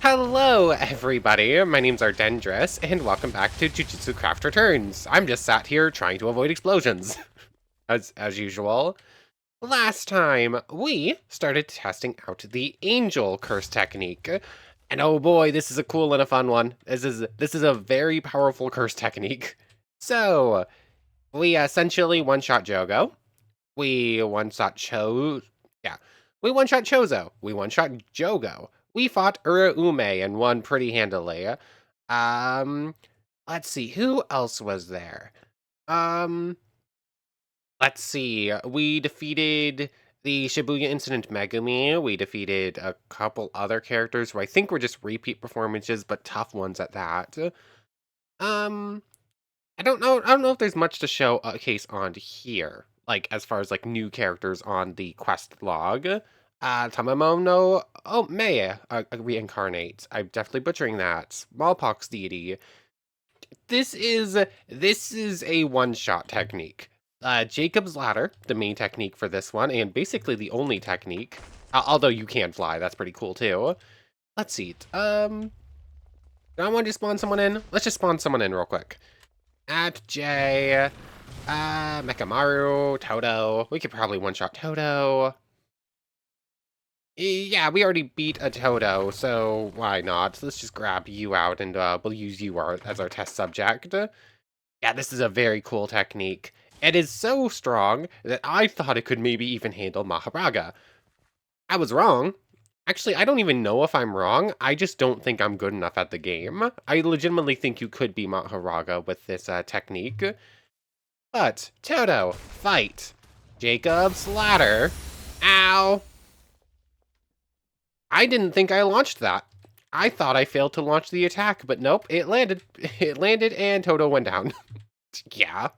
Hello, everybody. My name's Ardendris, and welcome back to Jujutsu Craft Returns. I'm just sat here trying to avoid explosions, as usual. Last time, we started testing out the Angel Curse technique, and oh boy, this is a cool and a fun one. This is a very powerful curse technique. So, we essentially one-shot Jogo. We one-shot Yeah, we one-shot Chozo. We one-shot Jogo. We fought Uraume and won pretty handily. Um, let's see, who else was there? Um, let's see, we defeated the Shibuya Incident Megumi. We defeated a couple other characters who I think were just repeat performances, but tough ones at that. Um, I don't know if there's much to show a case on here, like as far as like new characters on the quest log. Tamamono, oh Maya, reincarnate. I'm definitely butchering that. Smallpox deity. This is a one-shot technique. Jacob's ladder, the main technique for this one, and basically the only technique. Although you can fly, that's pretty cool too. Let's see. Do I want to spawn someone in? Let's just spawn someone in real quick. At J, Mekamaru, Toto. We could probably one-shot Toto. Yeah, we already beat a Toto, so why not? Let's just grab you out and we'll use you as our test subject. Yeah, this is a very cool technique. It is so strong that I thought it could maybe even handle Mahoraga. I was wrong. Actually, I don't even know if I'm wrong. I just don't think I'm good enough at the game. I legitimately think you could be Mahoraga with this technique. But, Toto, fight. Jacob's ladder. Ow. I didn't think I launched that. I thought I failed to launch the attack, but nope, it landed. It landed and Toto went down. Yeah.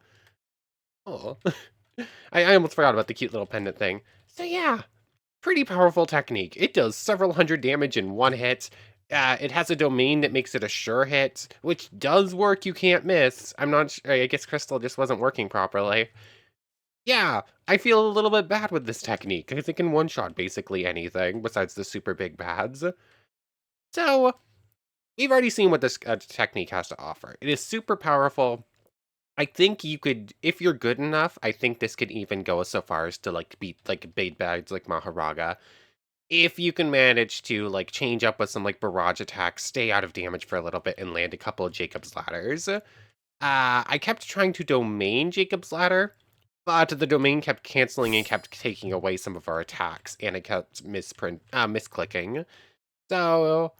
Oh. I almost forgot about the cute little pendant thing. So yeah, pretty powerful technique. It does several hundred damage in one hit. It has a domain that makes it a sure hit, which does work, you can't miss. I'm not sure, I guess Crystal just wasn't working properly. Yeah, I feel a little bit bad with this technique, because it can one-shot basically anything, besides the super big bads. So, we've already seen what this technique has to offer. It is super powerful. I think you could, if you're good enough, I think this could even go so far as to, like, beat, like, big bads like Mahoraga. If you can manage to, like, change up with some, like, barrage attacks, stay out of damage for a little bit, and land a couple of Jacob's Ladders. I kept trying to domain Jacob's Ladder, but the domain kept canceling and kept taking away some of our attacks, and it kept misclicking. So,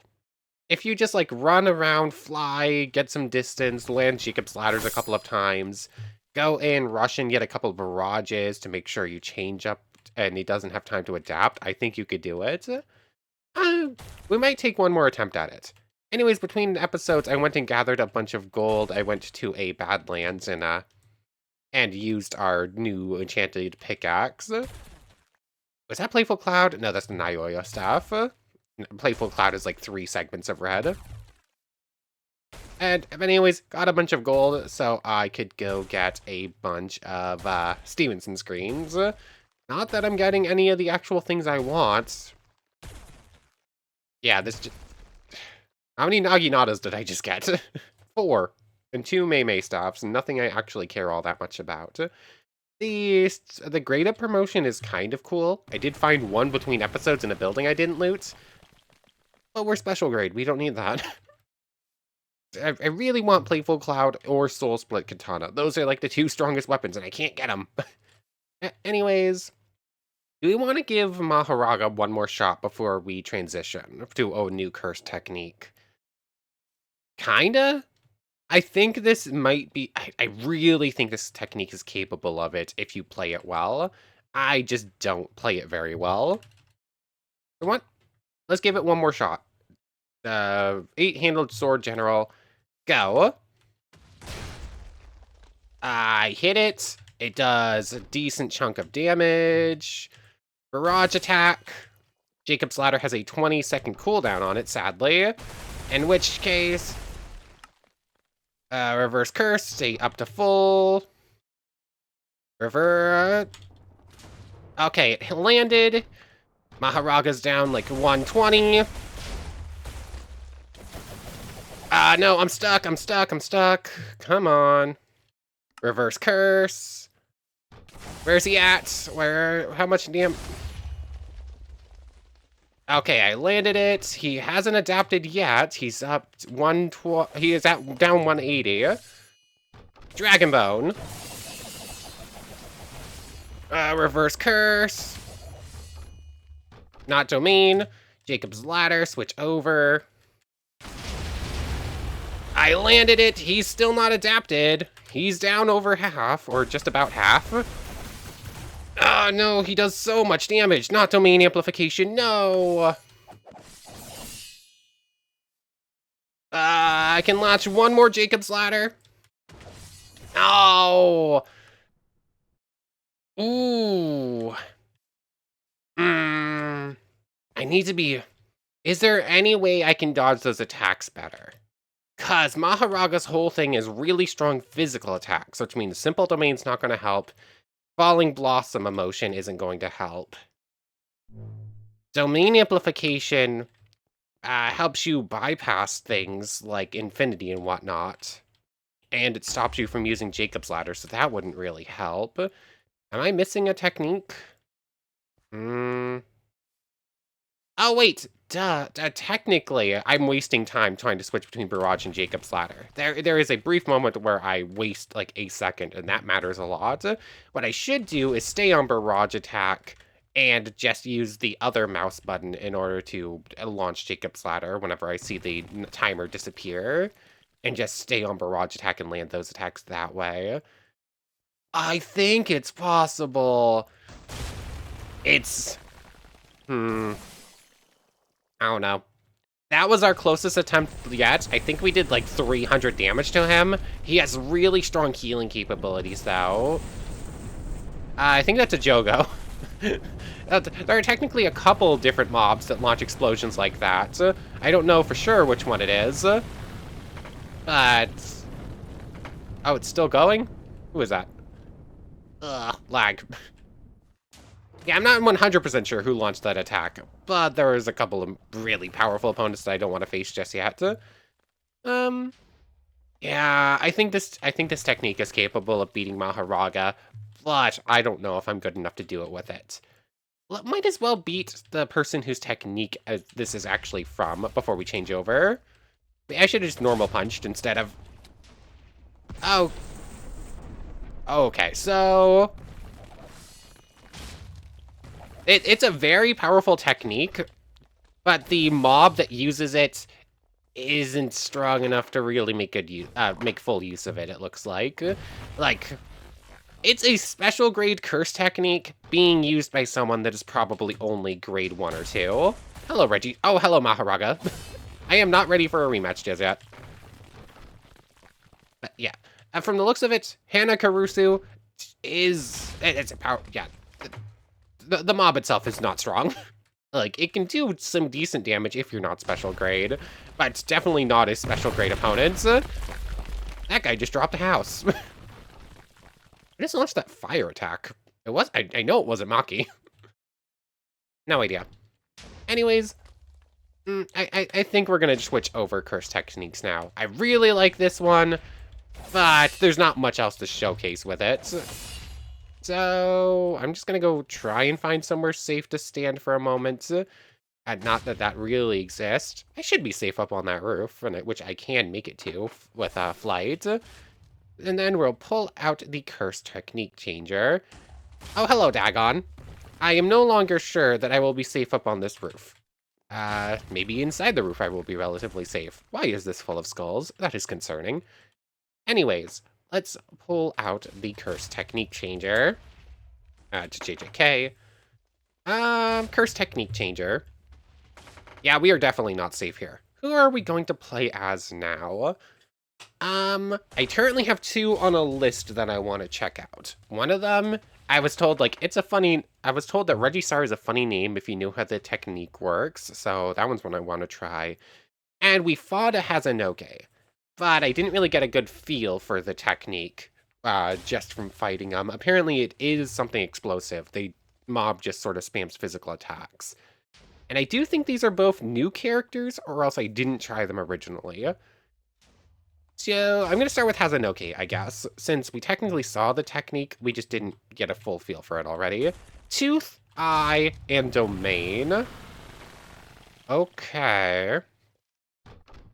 if you just, like, run around, fly, get some distance, land Jacob's Ladders a couple of times, go in, rush and get a couple of barrages to make sure you change up and he doesn't have time to adapt, I think you could do it. We might take one more attempt at it. Anyways, between episodes, I went and gathered a bunch of gold. I went to a Badlands and used our new enchanted pickaxe. Was that Playful Cloud? No, that's the Naoya staff. Playful Cloud is like 3 segments of red. And anyways, got a bunch of gold, so I could go get a bunch of Stevenson screens. Not that I'm getting any of the actual things I want. Yeah, this just... How many Naginatas did I just get? 4. And 2 Mei stops, nothing I actually care all that much about. The grade up promotion is kind of cool. I did find one between episodes in a building I didn't loot. But we're special grade, we don't need that. I really want Playful Cloud or Soul Split Katana. Those are like the 2 strongest weapons and I can't get them. Anyways, do we want to give Mahoraga one more shot before we transition to a new curse technique? Kinda? I think this might be... I really think this technique is capable of it if you play it well. I just don't play it very well. You know what? Let's give it one more shot. 8-handled sword general. Go. I hit it. It does a decent chunk of damage. Barrage attack. Jacob's Ladder has a 20-second cooldown on it, sadly. In which case... reverse curse, stay up to full. Reverse. Okay, it landed. Mahoraga's down like 120. No, I'm stuck, I'm stuck, I'm stuck. Come on. Reverse curse. Where's he at? How much damn? Okay, I landed it. He hasn't adapted yet. He's up he is at down 180. Dragon Bone. Reverse curse. Not domain. Jacob's ladder, switch over. I landed it. He's still not adapted. He's down over half, or just about half. Oh, no, he does so much damage. Not domain amplification, no. I can launch one more Jacob's ladder. Oh. Ooh. I need to be... Is there any way I can dodge those attacks better? Because Mahoraga's whole thing is really strong physical attacks, which means Simple Domain's not going to help. Falling Blossom emotion isn't going to help. Domain Amplification helps you bypass things like Infinity and whatnot. And it stops you from using Jacob's Ladder, so that wouldn't really help. Am I missing a technique? Oh, wait. Duh. Technically, I'm wasting time trying to switch between Barrage and Jacob's Ladder. There is a brief moment where I waste like a second, and that matters a lot. What I should do is stay on Barrage attack and just use the other mouse button in order to launch Jacob's Ladder whenever I see the timer disappear, and just stay on Barrage attack and land those attacks that way. I think it's possible. It's... I don't know. That was our closest attempt yet. I think we did like 300 damage to him. He has really strong healing capabilities, though. I think that's a Jogo. There are technically a couple different mobs that launch explosions like that. I don't know for sure which one it is. But... Oh, it's still going? Who is that? Ugh, lag. Yeah, I'm not 100% sure who launched that attack, but there was a couple of really powerful opponents that I don't want to face just yet. Yeah, I think this technique is capable of beating Mahoraga, but I don't know if I'm good enough to do it with it. Might as well beat the person whose technique this is actually from before we change over. I should have just normal punched instead of... Oh. Okay, so... It's a very powerful technique, but the mob that uses it isn't strong enough to really make full use of it, it looks like. Like, it's a special grade curse technique being used by someone that is probably only grade 1 or 2. Hello, Reggie. Oh, hello, Mahoraga. I am not ready for a rematch just yet. But yeah, from the looks of it, Hana Karusu it's a power, yeah. The mob itself is not strong. Like, it can do some decent damage if you're not special grade, but it's definitely not a special grade opponent. That guy just dropped a house. I just launched that fire attack. I know it wasn't Maki. No idea. Anyways, I think we're gonna switch over curse techniques now. I really like this one, but there's not much else to showcase with it. So, I'm just gonna go try and find somewhere safe to stand for a moment. Not that that really exists. I should be safe up on that roof, which I can make it to with flight. And then we'll pull out the curse technique changer. Oh, hello, Dagon. I am no longer sure that I will be safe up on this roof. Maybe inside the roof I will be relatively safe. Why is this full of skulls? That is concerning. Anyways, let's pull out the curse technique changer. To JJK. Curse technique changer. Yeah, we are definitely not safe here. Who are we going to play as now? I currently have 2 on a list that I want to check out. One of them, I was told that Regisar is a funny name if you know how the technique works, so that one's one I want to try. And we fought a Hazanoge, but I didn't really get a good feel for the technique, just from fighting them. Apparently it is something explosive. The mob just sort of spams physical attacks. And I do think these are both new characters, or else I didn't try them originally. So I'm going to start with Hazanoki, I guess. Since we technically saw the technique, we just didn't get a full feel for it already. Tooth, eye, and domain. Okay.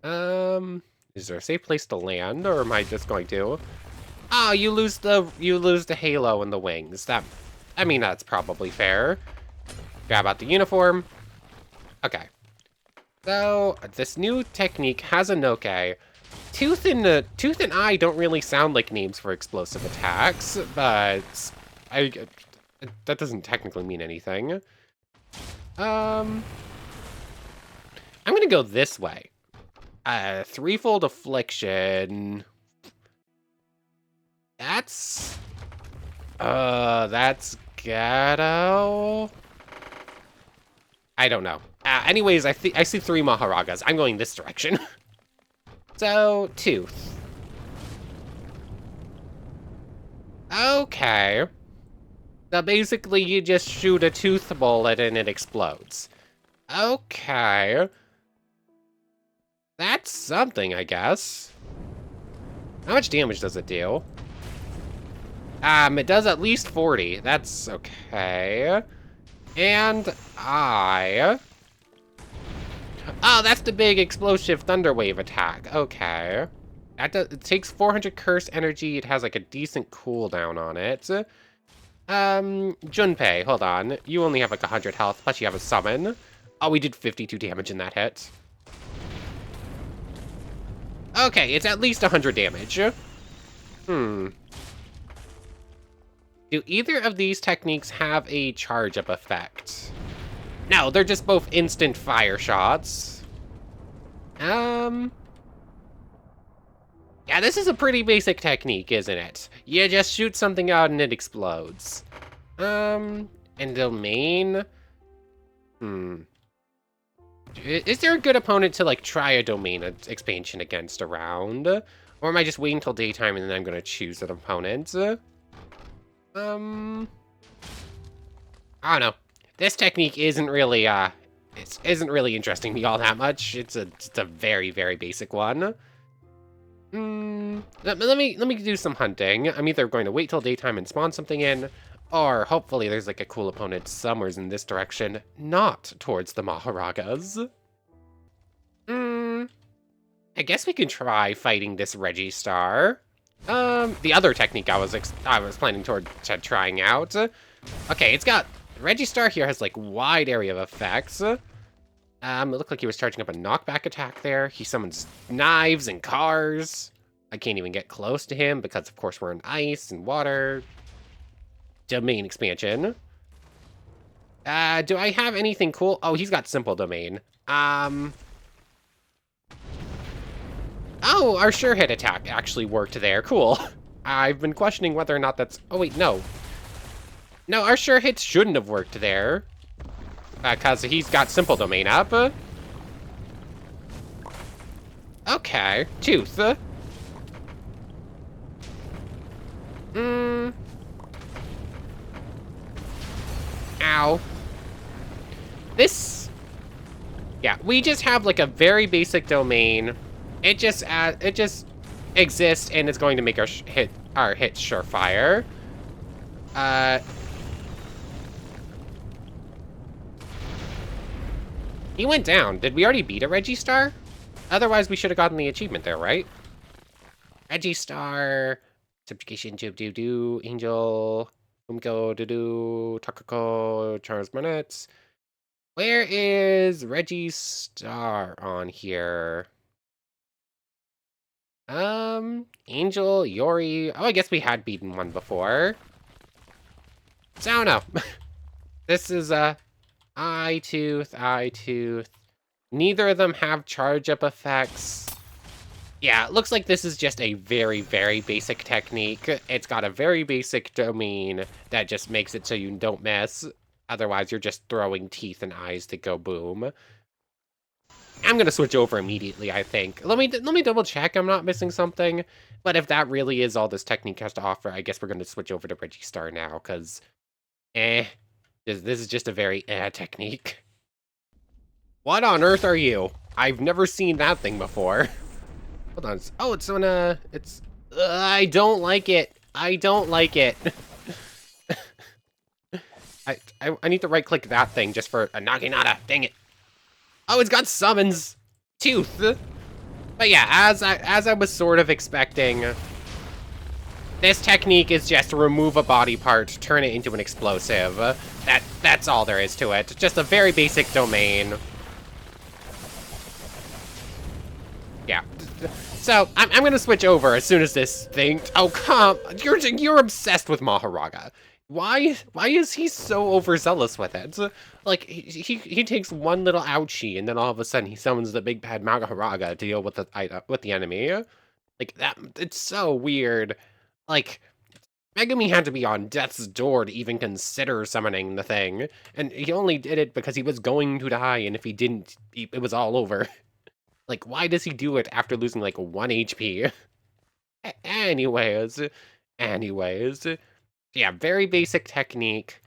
Is there a safe place to land, or am I just going to? Oh, you lose the halo and the wings. I mean, that's probably fair. Grab out the uniform. Okay. So, this new technique has a Noke. Tooth and Eye don't really sound like names for explosive attacks, but I that doesn't technically mean anything. I'm gonna go this way. Threefold Affliction. That's ghetto. I don't know. Anyways, I see 3 Mahoragas. I'm going this direction. So, Tooth. Okay. So basically, you just shoot a tooth bullet and it explodes. Okay. That's something, I guess. How much damage does it do? It does at least 40. That's okay. And oh, that's the big explosive thunderwave attack. Okay. It takes 400 curse energy. It has like a decent cooldown on it. Junpei, hold on. You only have like 100 health, plus you have a summon. Oh, we did 52 damage in that hit. Okay, it's at least 100 damage. Do either of these techniques have a charge-up effect? No, they're just both instant fire shots. Yeah, this is a pretty basic technique, isn't it? You just shoot something out and it explodes. And domain? Is there a good opponent to, like, try a domain expansion against around? Or am I just waiting till daytime and then I'm gonna choose an opponent? I don't know. This technique isn't really, it isn't really interesting me all that much. It's a very, very basic one. Let me do some hunting. I'm either going to wait till daytime and spawn something in, or hopefully there's like a cool opponent somewhere in this direction, not towards the Mahoragas. I guess we can try fighting this Registar. The other technique I was planning to trying out. Okay, it's got Registar here has like wide area of effects. It looked like he was charging up a knockback attack there. He summons knives and cars. I can't even get close to him because of course we're in ice and water. Domain expansion. Do I have anything cool? Oh, he's got simple domain. Oh, our sure hit attack actually worked there. Cool. I've been questioning whether or not that's... Oh, wait, no. No, our sure hits shouldn't have worked there. Because he's got simple domain up. Okay. Tooth. Ow. This... Yeah, we just have like a very basic domain. It just exists and it's going to make our hits surefire. He went down. Did we already beat a Registar? Otherwise, we should have gotten the achievement there, right? Registar, Subjugation, Jib-do-do, Angel, Umko, do-do, Takako, Charles Minutes. Where is Registar on here? Angel, Yori. Oh, I guess we had beaten one before. So I don't know. This is Eye Tooth. Neither of them have charge up effects. Yeah, it looks like this is just a very, very basic technique. It's got a very basic domain that just makes it so you don't miss. Otherwise, you're just throwing teeth and eyes to go boom. I'm gonna switch over immediately, I think. Let me double check I'm not missing something. But if that really is all this technique has to offer, I guess we're gonna switch over to Registar now, because this is just a very technique. What on earth are you? I've never seen that thing before. Hold on. Oh, it's on a... It's... I don't like it. I don't like it. I need to right-click that thing just for a Naginata. Dang it. Oh, it's got summons. Tooth. But yeah, as I was sort of expecting, this technique is just remove a body part, turn it into an explosive. That's all there is to it. Just a very basic domain. Yeah. So I'm gonna switch over as soon as this thing. Oh come! You're obsessed with Mahoraga. Why is he so overzealous with it? Like he takes one little ouchie and then all of a sudden he summons the big bad Mahoraga to deal with the enemy. Like that, it's so weird. Like Megumi had to be on death's door to even consider summoning the thing, and he only did it because he was going to die, and if he didn't, it was all over. Like, why does he do it after losing like 1 HP? Anyways, yeah, very basic technique.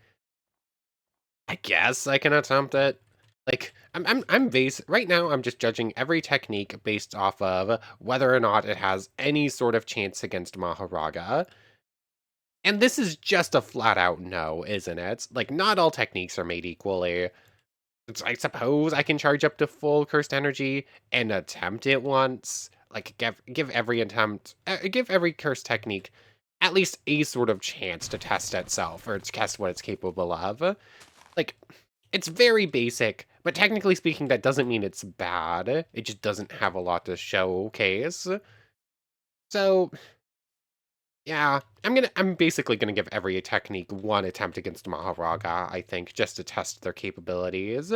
I guess I can attempt it. Like, right now I'm just judging every technique based off of whether or not it has any sort of chance against Mahoraga. And this is just a flat out no, isn't it? Like, not all techniques are made equally. I suppose I can charge up to full cursed energy and attempt it once. Like, give every attempt, give every cursed technique at least a sort of chance to test itself or to test what it's capable of. Like, it's very basic, but technically speaking, that doesn't mean it's bad. It just doesn't have a lot to showcase. So, yeah, I'm basically gonna give every technique one attempt against Mahoraga, I think, just to test their capabilities.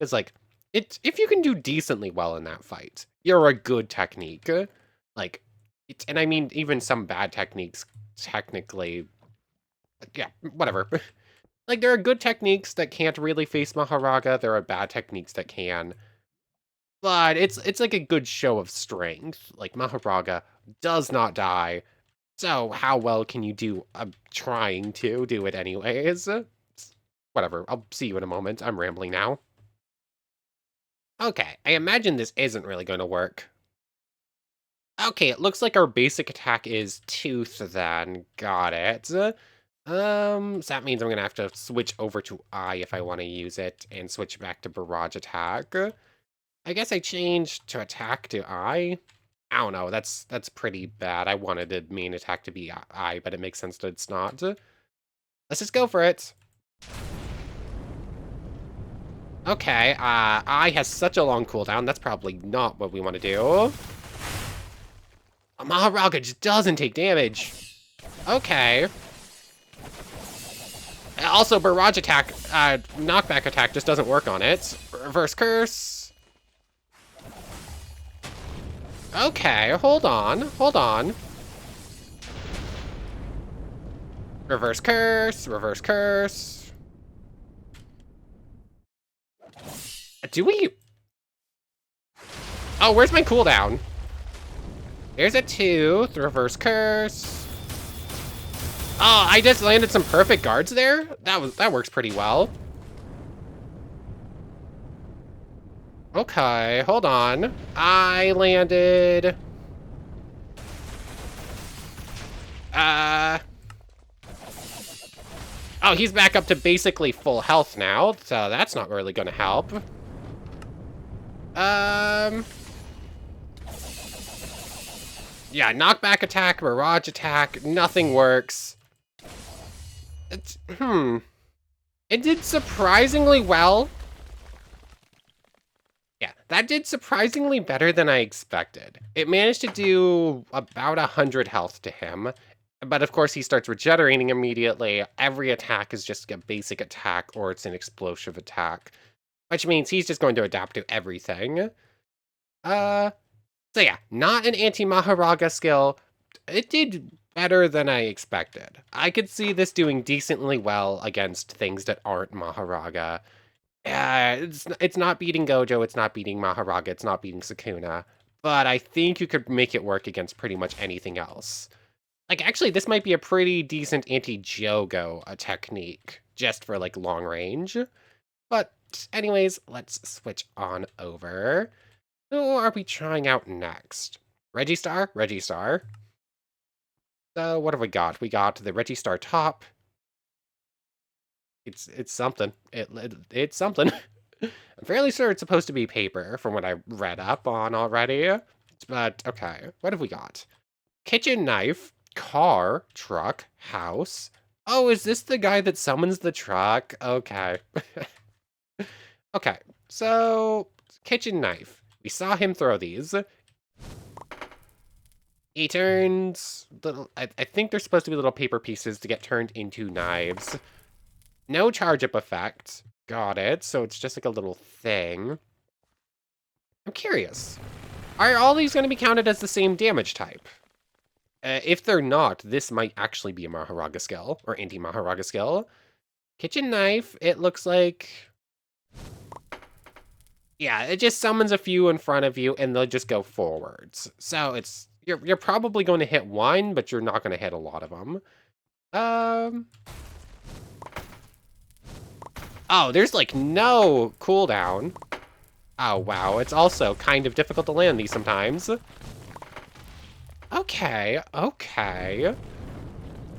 It's like, if you can do decently well in that fight, you're a good technique. Like, and I mean, even some bad techniques, technically, yeah, whatever. Like, there are good techniques that can't really face Mahoraga, there are bad techniques that can. But it's like a good show of strength. Like, Mahoraga does not die. So, how well can you do? I'm trying to do it anyways. Whatever, I'll see you in a moment. I'm rambling now. Okay, I imagine this isn't really going to work. Okay, it looks like our basic attack is Tooth then. Got it. So that means I'm going to have to switch over to Eye if I want to use it and switch back to Barrage Attack. I guess I changed to Attack to Eye. I don't know, that's pretty bad. I wanted the main attack to be Eye, but it makes sense that it's not. Let's just go for it. Okay, Eye has such a long cooldown. That's probably not what we want to do. Mahoraga just doesn't take damage. Okay. Also, Barrage Attack, Knockback Attack just doesn't work on it. Reverse Curse. Okay, hold on. Reverse Curse, Reverse Curse. Do we... Oh, where's my cooldown? There's a Tooth, Reverse Curse. Oh, I just landed some perfect guards there? That works pretty well. Okay, hold on. I landed... Oh, he's back up to basically full health now, so that's not really gonna help. Yeah, knockback attack, barrage attack, nothing works. It did surprisingly well. Yeah, that did surprisingly better than I expected. It managed to do about 100 health to him, but of course he starts regenerating immediately. Every attack is just a basic attack or it's an explosive attack, which means he's just going to adapt to everything. So yeah, not an anti-Mahoraga skill. It did better than I expected. I could see this doing decently well against things that aren't Mahoraga. It's not beating Gojo, it's not beating Mahoraga, it's not beating Sukuna, but I think you could make it work against pretty much anything else. Like, actually, this might be a pretty decent anti-Jogo technique, just for, like, long range. But anyways, let's switch on over. Who are we trying out next? Registar? Registar. So what have we got? We got the Registar top. It's something. It's something. I'm fairly sure it's supposed to be paper from what I read up on already. But okay, what have we got? Kitchen knife, car, truck, house. Oh, is this the guy that summons the truck? Okay. Okay, so kitchen knife. We saw him throw these. He turns little. I think they're supposed to be little paper pieces to get turned into knives. No charge up effect. Got it. So it's just like a little thing. I'm curious. Are all these going to be counted as the same damage type? If they're not, this might actually be a Mahoraga skill or anti-Mahoraga skill. Kitchen knife. It looks like. Yeah, it just summons a few in front of you, and they'll just go forwards. So it's you're probably going to hit one, but you're not going to hit a lot of them. Oh, there's like no cooldown. Oh wow, it's also kind of difficult to land these sometimes. Okay, okay.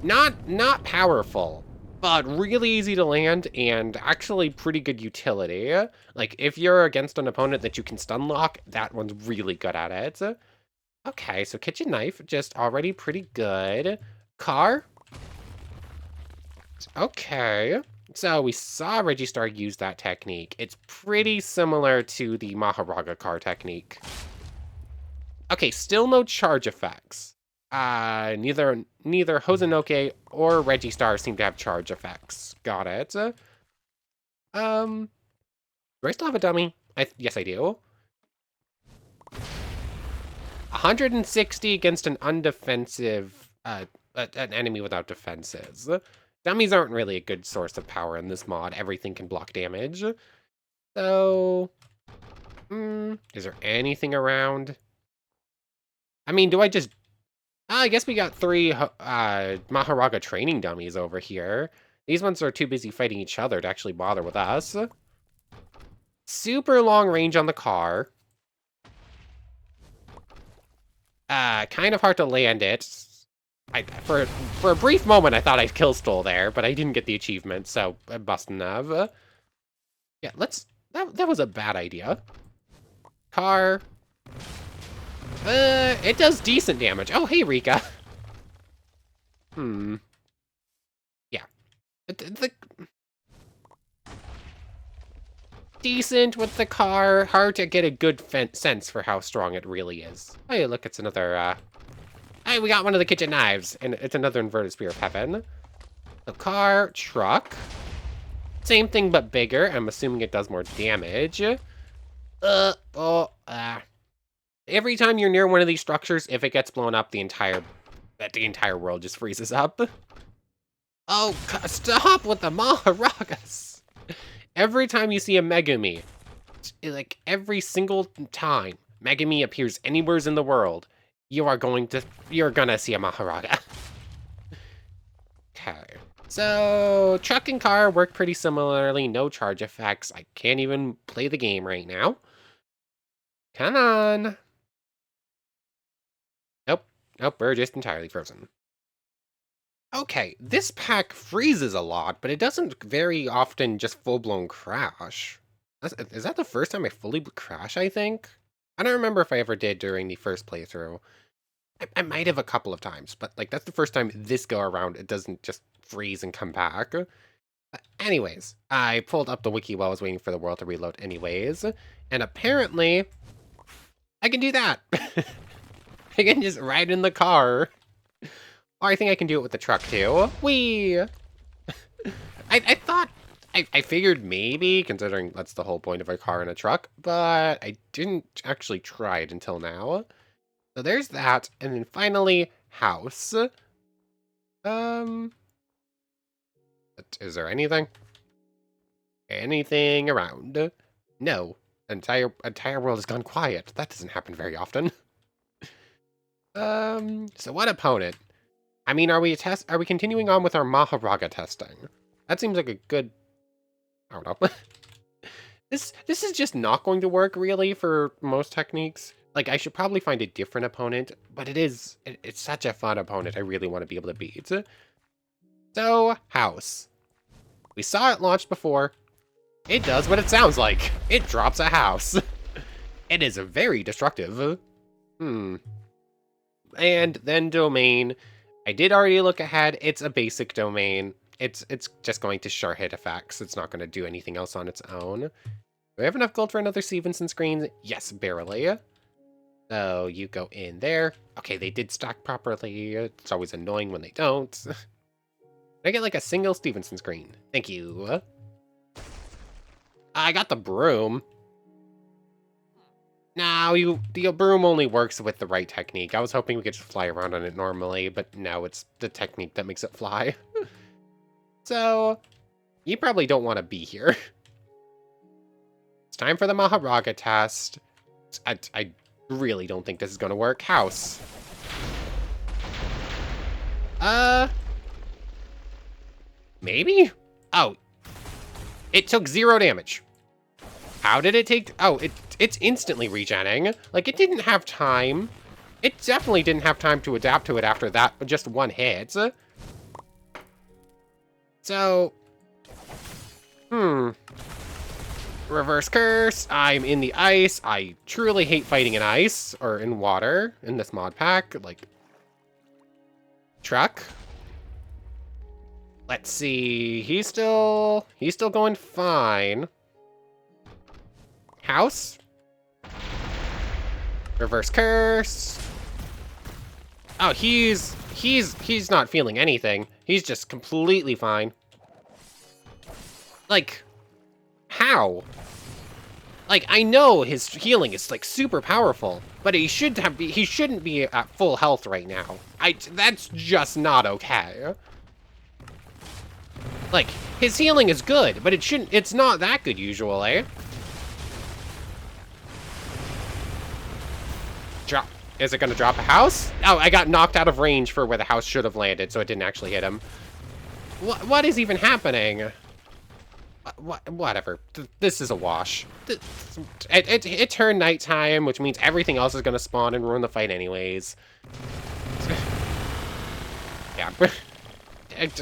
Not powerful, but really easy to land and actually pretty good utility. Like, if you're against an opponent that you can stun lock, that one's really good at it. Okay, so kitchen knife, just already pretty good. Car? Okay. So we saw Registar use that technique. It's pretty similar to the Mahoraga car technique. Okay, still no charge effects. Neither Hozanoke or Registar seem to have charge effects. Got it. Do I still have a dummy? Yes, I do. 160 against an undefensive, an enemy without defenses. Dummies aren't really a good source of power in this mod. Everything can block damage. So, is there anything around? I mean, do I just... I guess we got 3 Mahoraga training dummies over here. These ones are too busy fighting each other to actually bother with us. Super long range on the car. Kind of hard to land it. For a brief moment, I thought I kill stole there, but I didn't get the achievement, so I'm busting of. Yeah, that was a bad idea. Car. It does decent damage. Oh, hey, Rika. Yeah. Decent with the car. Hard to get a good sense for how strong it really is. Hey, look, it's another, Hey, we got one of the kitchen knives, and it's another inverted spear of heaven. So car, truck. Same thing, but bigger. I'm assuming it does more damage. Every time you're near one of these structures, if it gets blown up, the entire world just freezes up. Oh, stop with the Maharagas. Every time you see a Megami, like every single time Megami appears anywhere in the world, you're gonna see a Mahoraga. Okay. So, truck and car work pretty similarly, no charge effects. I can't even play the game right now. Come on. Nope, we're just entirely frozen. Okay, this pack freezes a lot, but it doesn't very often just full-blown crash. Is that the first time I fully crash, I think? I don't remember if I ever did during the first playthrough. I might have a couple of times, but like that's the first time this go around it doesn't just freeze and come back. Anyways, I pulled up the wiki while I was waiting for the world to reload anyways, and apparently I can do that. I can just ride in the car. Or I think I can do it with the truck too. Whee! I thought, I figured maybe, considering that's the whole point of a car and a truck, but I didn't actually try it until now. So there's that, and then finally, house. Is there anything? Anything around? No. Entire world has gone quiet. That doesn't happen very often. So what opponent? I mean, are we continuing on with our Mahoraga testing? That seems like a good... I don't know. This is just not going to work, really, for most techniques. Like, I should probably find a different opponent, but it's such a fun opponent I really want to be able to beat. So, house. We saw it launched before. It does what it sounds like. It drops a house. It is very destructive. And then domain. I did already look ahead. It's a basic domain. It's just going to sure hit effects. It's not going to do anything else on its own. Do we have enough gold for another Stevenson screen? Yes, barely. So you go in there. Okay, they did stack properly. It's always annoying when they don't. Can I get like a single Stevenson screen? Thank you. I got the broom. No, the broom only works with the right technique. I was hoping we could just fly around on it normally, but no, it's the technique that makes it fly. So, you probably don't want to be here. It's time for the Mahoraga test. I really don't think this is going to work. House. Maybe? Oh. It took 0 damage. How did it take... Oh, it's instantly regenning. Like, it didn't have time. It definitely didn't have time to adapt to it after that, just 1 hit. So... Reverse curse. I'm in the ice. I truly hate fighting in ice, or in water, in this mod pack. Like... Truck. Let's see. He's still going fine. House. Reverse curse. Oh, he's not feeling anything. He's just completely fine. Like, how? Like, I know his healing is like super powerful, but he shouldn't be at full health right now. That's just not okay. Like, his healing is good, but it's not that good usually. Drop. Is it gonna drop a house? Oh, I got knocked out of range for where the house should have landed, so it didn't actually hit him. What is even happening? Whatever. This is a wash. It turned nighttime, which means everything else is gonna spawn and ruin the fight anyways. Yeah.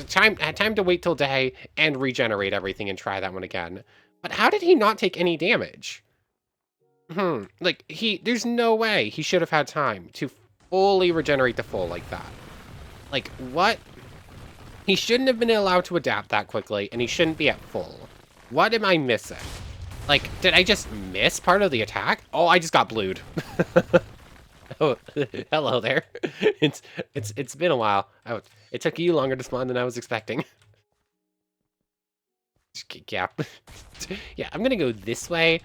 Time to wait till day and regenerate everything and try that one again. But how did he not take any damage? Like, there's no way he should have had time to fully regenerate the full like that. Like, what? He shouldn't have been allowed to adapt that quickly, and he shouldn't be at full. What am I missing? Like, did I just miss part of the attack? Oh, I just got blued. Oh, hello there. It's been a while. It took you longer to spawn than I was expecting. Yeah. Yeah, I'm gonna go this way,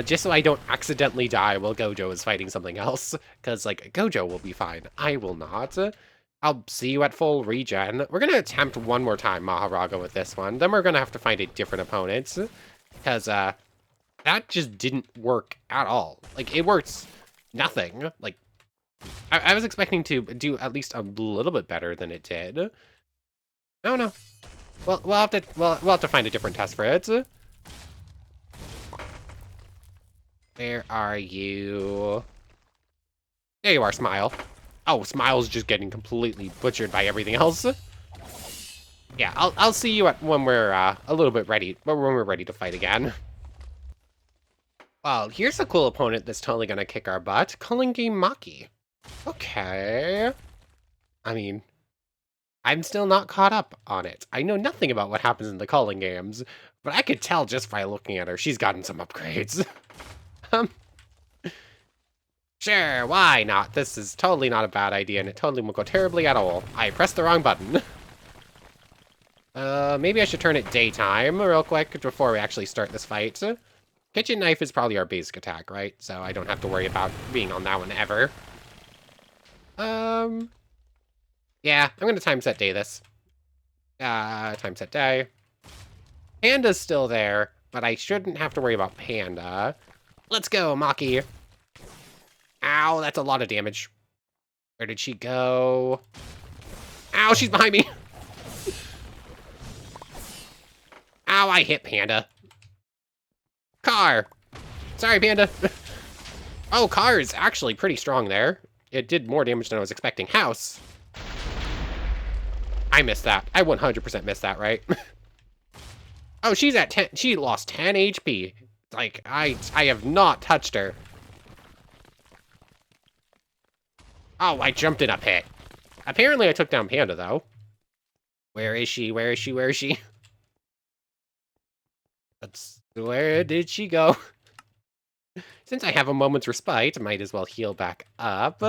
just so I don't accidentally die while Gojo is fighting something else. Because, like, Gojo will be fine. I will not. I'll see you at full regen. We're gonna attempt one more time Mahoraga with this one. Then we're gonna have to find a different opponent. Because, that just didn't work at all. Like, it works nothing. Like, I was expecting to do at least a little bit better than it did. Oh, no. Well, we'll have to find a different test for it. Where are you? There you are, Smile. Oh, Smile's just getting completely butchered by everything else. Yeah, I'll see you when we're a little bit ready, when we're ready to fight again. Well, here's a cool opponent that's totally gonna kick our butt. Culling Maki. Okay. I mean, I'm still not caught up on it. I know nothing about what happens in the Culling games, but I could tell just by looking at her, she's gotten some upgrades. Sure, why not? This is totally not a bad idea, and it totally won't go terribly at all. I pressed the wrong button. Maybe I should turn it daytime real quick before we actually start this fight. Kitchen knife is probably our basic attack, right? So I don't have to worry about being on that one ever. Yeah, I'm gonna time set day this. Time set day. Panda's still there, but I shouldn't have to worry about Panda. Let's go, Maki. Ow, that's a lot of damage. Where did she go? Ow, she's behind me. Ow, I hit Panda. Car. Sorry, Panda. Oh, car is actually pretty strong there. It did more damage than I was expecting. House. I missed that. I 100% missed that, right? Oh, she's at 10. She lost 10 HP. Like, I have not touched her. Oh, I jumped in a pit. Apparently, I took down Panda, though. Where is she? Where is she? Where is she? Where did she go? Since I have a moment's respite, I might as well heal back up.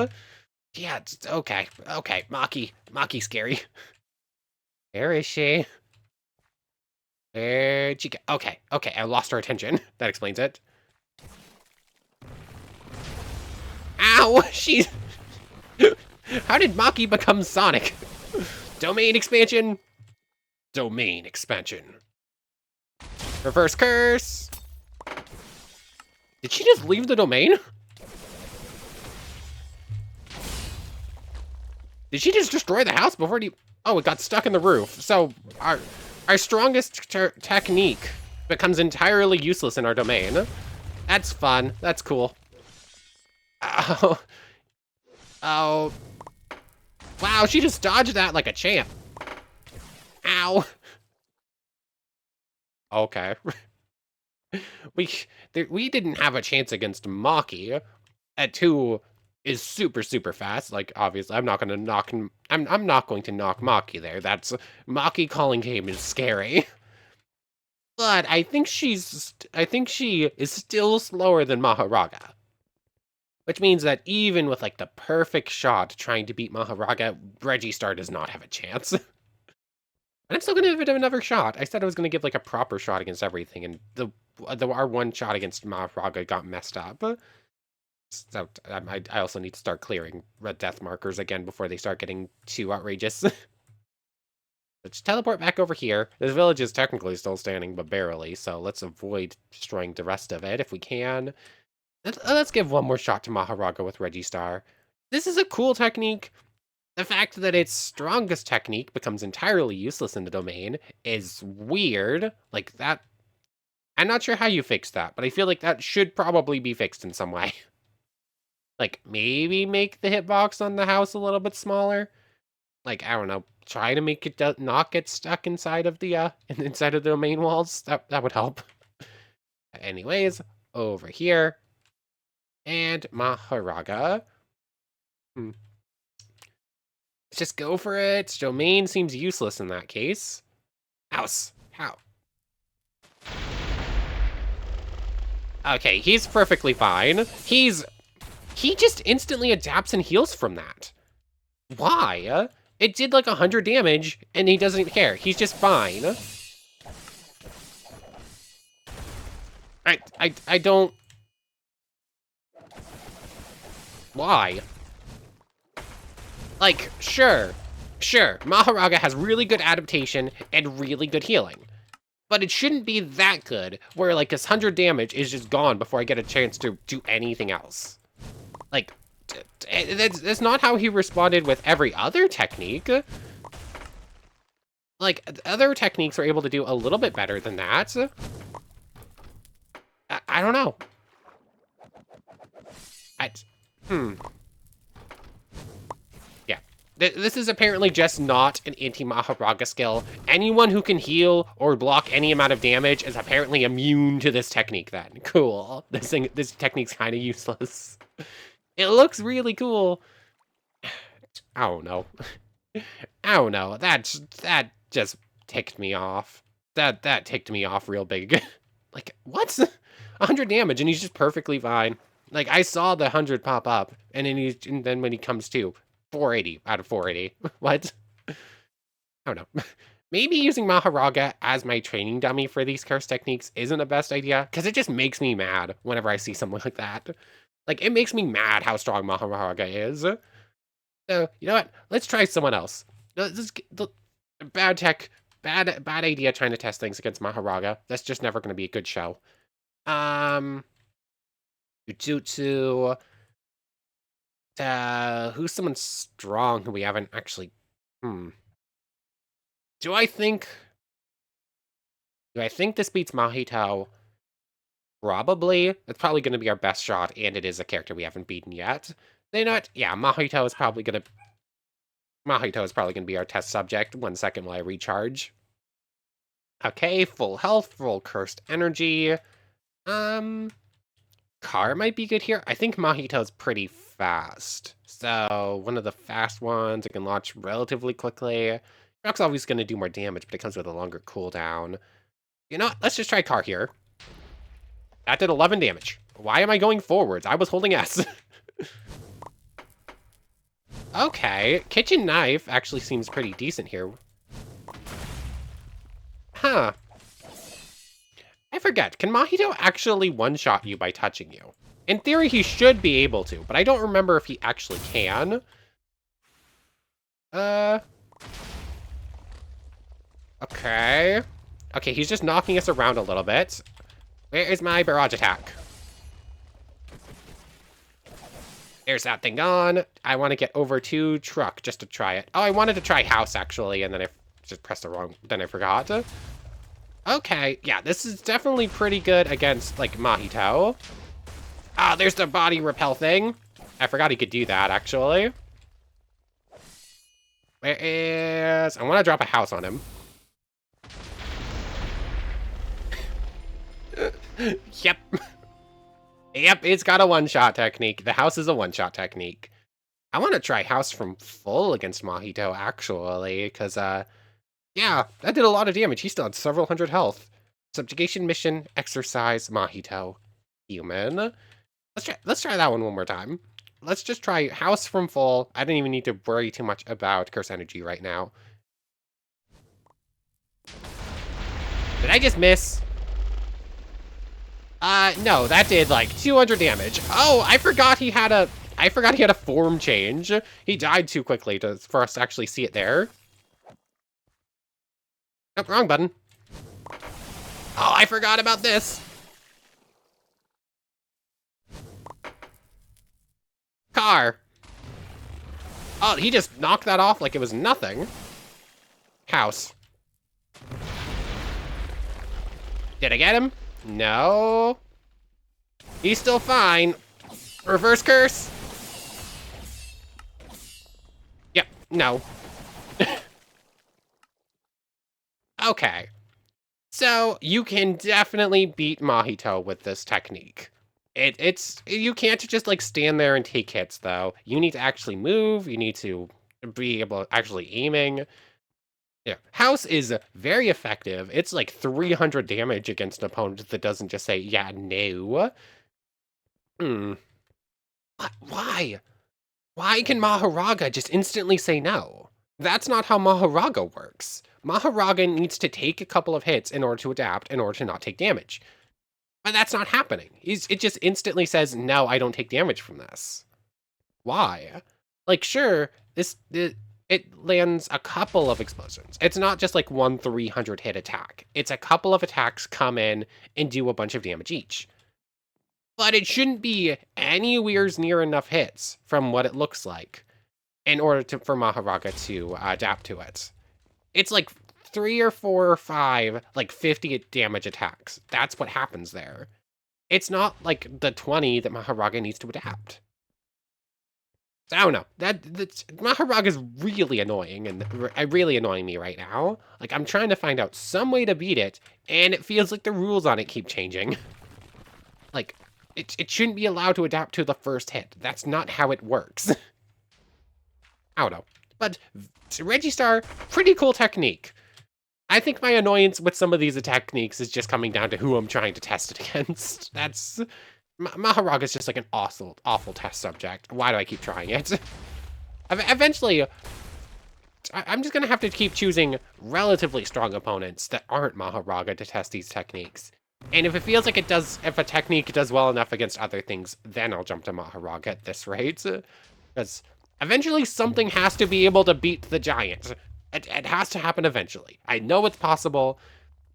Yeah, it's okay. Okay, Maki scary. Where is she? Where'd she go? Okay, I lost her attention. That explains it. Ow! She's... How did Maki become Sonic? Domain expansion. Domain expansion. Reverse curse. Did she just leave the domain? Did she just destroy the house before it... Oh, it got stuck in the roof. So our strongest technique becomes entirely useless in our domain. That's fun. That's cool. Oh. Oh. Wow, she just dodged that like a champ. Ow. Okay. We didn't have a chance against Maki. At 2 is super fast. Like, obviously, I'm not going to knock Maki there. That's Maki calling game is scary. But I think she is still slower than Mahoraga. Which means that even with like the perfect shot trying to beat Mahoraga, Reggie-Star does not have a chance. But I'm still gonna give it another shot. I said I was gonna give like a proper shot against everything, and our one shot against Mahoraga got messed up. So I also need to start clearing red death markers again before they start getting too outrageous. Let's teleport back over here. This village is technically still standing, but barely, so let's avoid destroying the rest of it if we can. Let's give one more shot to Mahoraga with Reggie-Star. This is a cool technique. The fact that its strongest technique becomes entirely useless in the domain is weird. Like, that... I'm not sure how you fix that, but I feel like that should probably be fixed in some way. Like, maybe make the hitbox on the house a little bit smaller? Like, I don't know, try to make it not get stuck inside of the domain walls? That would help. Anyways, over here. And Mahoraga. Let's just go for it. Domain seems useless in that case. House. How? Okay, he's perfectly fine. He just instantly adapts and heals from that. Why? It did like 100 damage, and he doesn't care. He's just fine. I don't... Why? Like, sure. Mahoraga has really good adaptation and really good healing. But it shouldn't be that good, where like his 100 damage is just gone before I get a chance to do anything else. Like, that's not how he responded with every other technique. Like, other techniques are able to do a little bit better than that. I don't know. Yeah. This is apparently just not an anti-Mahoraga skill. Anyone who can heal or block any amount of damage is apparently immune to this technique then. Cool. This technique's kind of useless. It looks really cool. I don't know. I don't know. That just ticked me off. That ticked me off real big. Like, what? 100 damage and he's just perfectly fine. Like, I saw the 100 pop up, and then when he comes to 480 out of 480. What? I don't know. Maybe using Mahoraga as my training dummy for these curse techniques isn't the best idea, because it just makes me mad whenever I see something like that. Like, it makes me mad how strong Mahoraga is. So, you know what? Let's try someone else. Bad idea trying to test things against Mahoraga. That's just never going to be a good show. Jujutsu. Who's someone strong who we haven't actually... Do I think this beats Mahito? Probably. It's probably going to be our best shot, and it is a character we haven't beaten yet. You know what? Yeah, Mahito is probably going to be our test subject. 1 second while I recharge. Okay, full health, full cursed energy. Car might be good here. I think Mahito's pretty fast. So, one of the fast ones, it can launch relatively quickly. Rock's always going to do more damage, but it comes with a longer cooldown. You know what? Let's just try Car here. That did 11 damage. Why am I going forwards? I was holding S. Okay, kitchen knife actually seems pretty decent here. Huh. I forget, can Mahito actually one-shot you by touching you? In theory, he should be able to, but I don't remember if he actually can. Okay. Okay, he's just knocking us around a little bit. Where is my barrage attack? There's that thing gone. I want to get over to truck just to try it. Oh, I wanted to try house, actually, and then I just pressed the wrong... Then I forgot. Okay, yeah, this is definitely pretty good against, like, Mahito. Ah, there's the body repel thing. I forgot he could do that, actually. Where is... I want to drop a house on him. Yep. Yep, it's got a one-shot technique. The house is a one-shot technique. I want to try house from full against Mahito, actually, because, yeah, that did a lot of damage. He still had several hundred health. Subjugation mission, exercise, Mahito. Human. Let's try that one more time. Let's just try house from full. I don't even need to worry too much about curse energy right now. Did I just miss? No, that did like 200 damage. Oh, I forgot he had a form change. He died too quickly for us to actually see it there. Oh, wrong button. Oh, I forgot about this. Car. Oh, he just knocked that off like it was nothing. House. Did I get him? No. He's still fine. Reverse curse. Yep, no. Okay. So, you can definitely beat Mahito with this technique. You can't just, like, stand there and take hits, though. You need to actually move. You need to be able to actually aiming. Yeah, house is very effective. It's like 300 damage against an opponent that doesn't just say, yeah, no. Why? Why can Mahoraga just instantly say no? That's not how Mahoraga works. Mahoraga needs to take a couple of hits in order to adapt, in order to not take damage. But that's not happening. It just instantly says, no, I don't take damage from this. Why? Like, sure, it lands a couple of explosions. It's not just like 300 hit attack. It's a couple of attacks come in and do a bunch of damage each. But it shouldn't be anywhere near enough hits from what it looks like in order for Mahoraga to adapt to it. It's like 3 or 4 or 5, like 50 damage attacks. That's what happens there. It's not like the 20 that Mahoraga needs to adapt. I don't know. Mahoraga is really annoying and really annoying me right now. Like, I'm trying to find out some way to beat it, and it feels like the rules on it keep changing. Like, it shouldn't be allowed to adapt to the first hit. That's not how it works. I don't know. But Registar, pretty cool technique. I think my annoyance with some of these techniques is just coming down to who I'm trying to test it against. That's... Mahoraga is just like an awful test subject. Why do I keep trying it? Eventually, I'm just going to have to keep choosing relatively strong opponents that aren't Mahoraga to test these techniques. And if it feels like if a technique does well enough against other things, then I'll jump to Mahoraga at this rate. Because eventually something has to be able to beat the giant. It has to happen eventually. I know it's possible.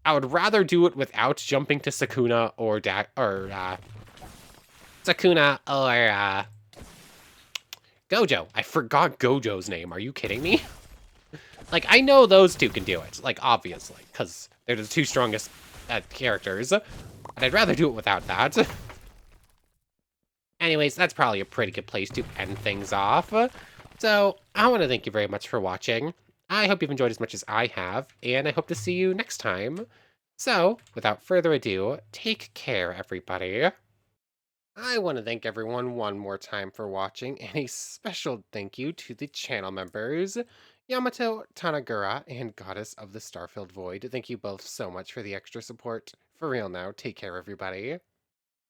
I would rather do it without jumping to Sakuna or Sakuna or Gojo. I forgot Gojo's name. Are you kidding me? Like, I know those two can do it. Like, obviously, because they're the two strongest characters. but I'd rather do it without that. Anyways, that's probably a pretty good place to end things off. So, I want to thank you very much for watching. I hope you've enjoyed as much as I have, and I hope to see you next time. So, without further ado, take care, everybody. I want to thank everyone one more time for watching, and a special thank you to the channel members, Yamato, Tanagura, and Goddess of the Starfilled Void. Thank you both so much for the extra support. For real now, take care, everybody.